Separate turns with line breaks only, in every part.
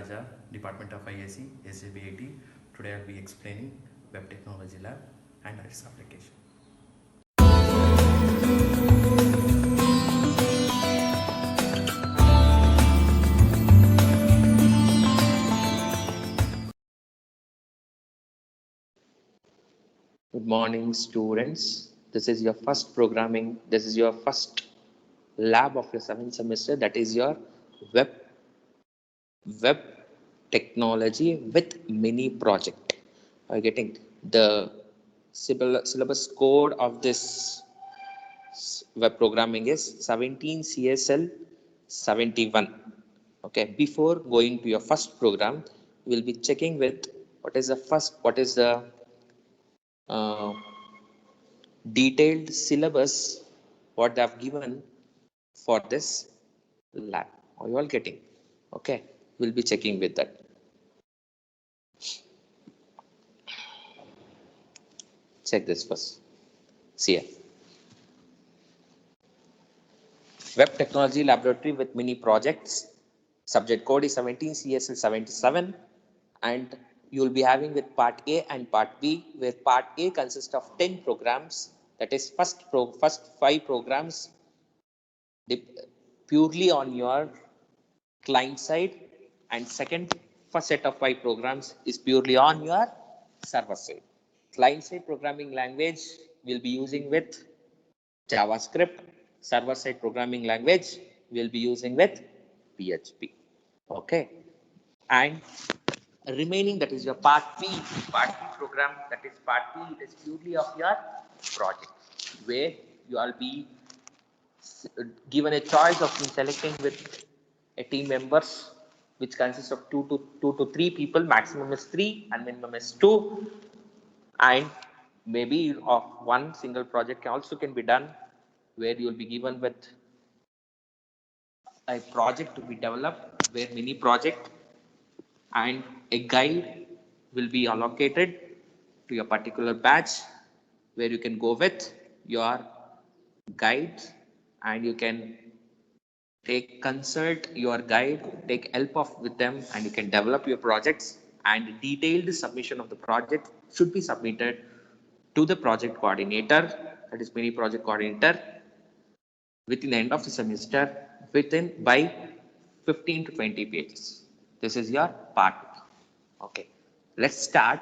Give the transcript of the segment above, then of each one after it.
Raja, Department of IAC, SJBIT. Today I'll be explaining Web Technology Lab and its application.
Good morning, students. This is your first programming. This is your first lab of your 7th semester. That is your web technology with mini project. Are you getting the syllabus code of this web programming is 17 CSL 71. Okay, before going to your first program, we will be checking with what is the uh, detailed syllabus what they have given for this lab. Are you all getting? Okay, we'll be checking with that. Check this first. See here. Web Technology Laboratory with mini projects. Subject code is 17 CSL 77, and you will be having with part A and part B, where part A consists of 10 programs. That is first 5 programs purely on your client side, and first set of 5 programs is purely on your server side. Client side programming language will be using with JavaScript. Server side programming language will be using with PHP. Okay, and remaining, that is your part B program. That is part B, it is purely of your project, where you will be given a choice of selecting with a team members which consists of 2 to 3 people. Maximum is 3 and minimum is 2, and maybe of one single project can be done, where you will be given with a project to be developed, where mini project and a guide will be allocated to your particular batch, where you can go with your guides, and you can consult your guide, take help of with them, and you can develop your projects, and detailed submission of the project should be submitted to the project coordinator, that is mini project coordinator, within the end of the semester, within by 15 to 20 pages. This is your part. Okay, let's start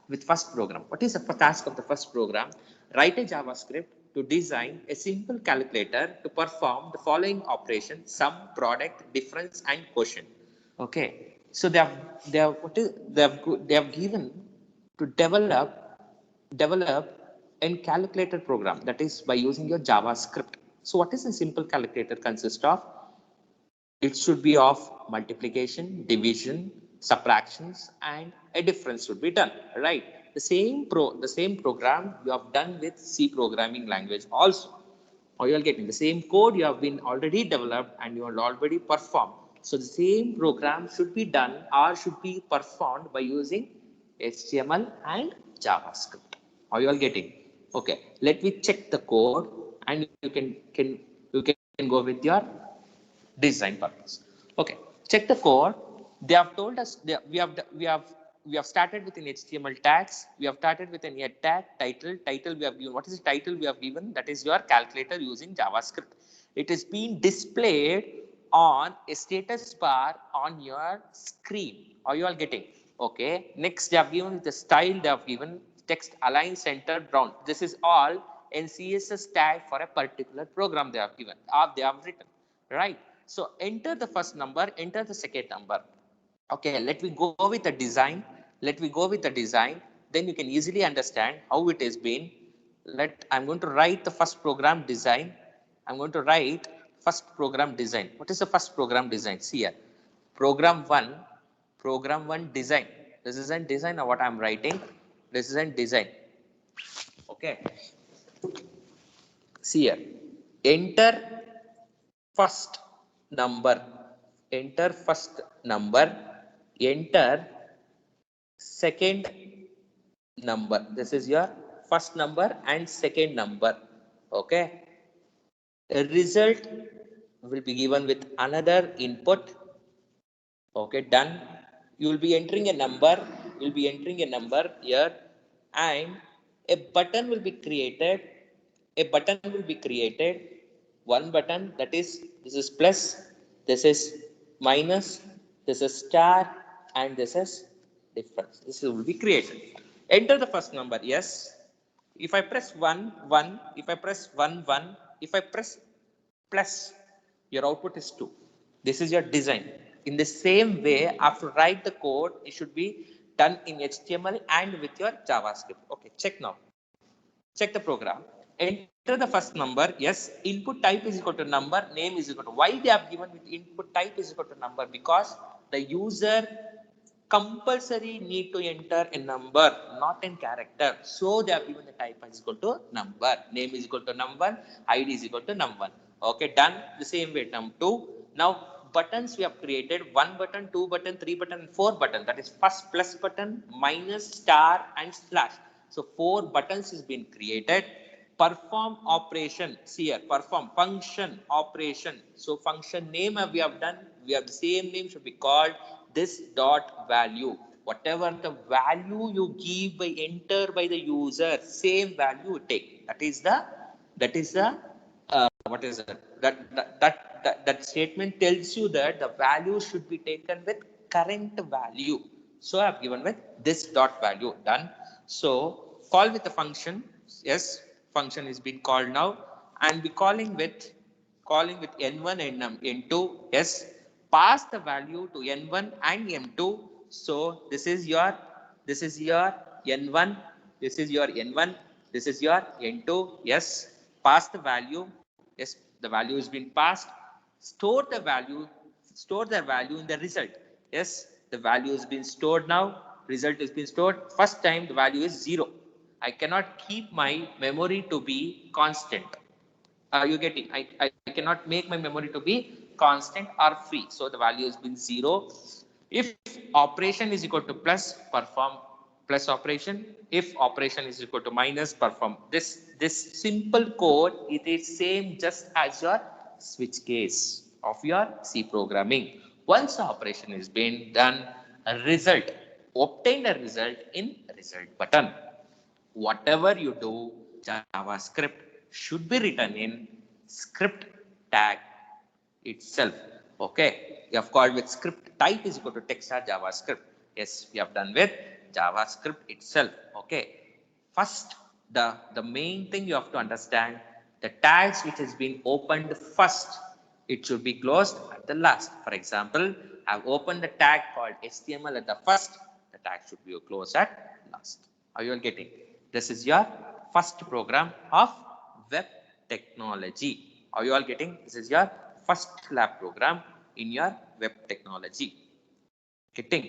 with first program. What is the task of the first program? Write a JavaScript to design a simple calculator to perform the following operation: sum, product, difference, and quotient. Okay, so they have given to develop a calculator program, that is by using your JavaScript. So what is a simple calculator consist of? It should be of multiplication, division, subtractions, and a difference should be done, right? The same program you have done with C programming language also, or you are getting the same code you have been already developed and you have already performed. So the same program should be done or should be performed by using HTML and JavaScript. Are you all getting? Okay, let me check the code, and you can go with your design purpose. Okay, check the code. They have told us we have started with an HTML tags. We have started with an tag title. We have given, what is the title we have given? That is your calculator using JavaScript. It is being displayed on a status bar on your screen. Are you all getting? Okay. Next, they have given the style. They have given text align center brown. This is all in CSS tag for a particular program they have given, or they have written, right? So enter the first number, enter the second number. Okay, let me go with the design. Let me go with the design. Then you can easily understand how it has been. I'm going to write the first program design. I'm going to write first program design. What is the first program design? See here. Program 1 design. This is a design of what I'm writing. This is a design. Okay. See here. Enter first number, enter first number, enter second number. This is your first number and second number. Okay, a result will be given with another input. Okay, done. You will be entering a number, here, and a button will be created. One button, that is, this is plus, this is minus, this is star, and this is difference. This will be created. Enter the first number, yes. If I press 1, 1, if I press 1, 1, if I press plus, your output is 2. This is your design. In the same way, after write the code, it should be done in HTML and with your JavaScript. Okay, check now. Check the program. Enter the first number. Yes, input type is equal to number, name is equal to. Why they have given with input type is equal to number? Because the user compulsory need to enter a number, not in character. So they have given the type is equal to number, name is equal to number, ID is equal to num1. Okay, done. The same way num2. Now buttons we have created: 1 button, 2 button, 3 button, and 4 button. That is first plus button, minus, star, and slash. So 4 buttons has been created. Perform operation. See here, perform function operation. So function name we have done. We have the same name should be called this dot value. Whatever the value you give by enter by the user, same value you take. That is the what is it? That statement tells you that the value should be taken with current value. So I have given with this dot value. Done. So call with the function. Yes, function is being called now, and be calling with n1 and n2. Yes, pass the value to n1 and n2. So this is your n1, this is your n1, this is your n2. Yes, pass the value. Yes, the value has been passed. Store the value in the result. Yes, the value has been stored now. Result has been stored. First time the value is 0. I cannot keep my memory to be constant. Are you getting? I cannot make my memory to be constant or free. So the value has been 0. If operation is equal to plus, perform plus operation. If operation is equal to minus, perform this simple code. It is same just as your switch case of your C programming. Once the operation is being done, a result, obtain a result in result button. Whatever you do, JavaScript should be written in script tag itself. Okay, you have called with script type is equal to text or JavaScript. Yes, we have done with JavaScript itself. Okay, first the main thing you have to understand, the tags which has been opened first, it should be closed at the last. For example, I have opened the tag called HTML at the first, the tag should be closed at last. Are you all getting? This is your first program of web technology. Are you all getting? This is your first lab program in your web technology. Getting?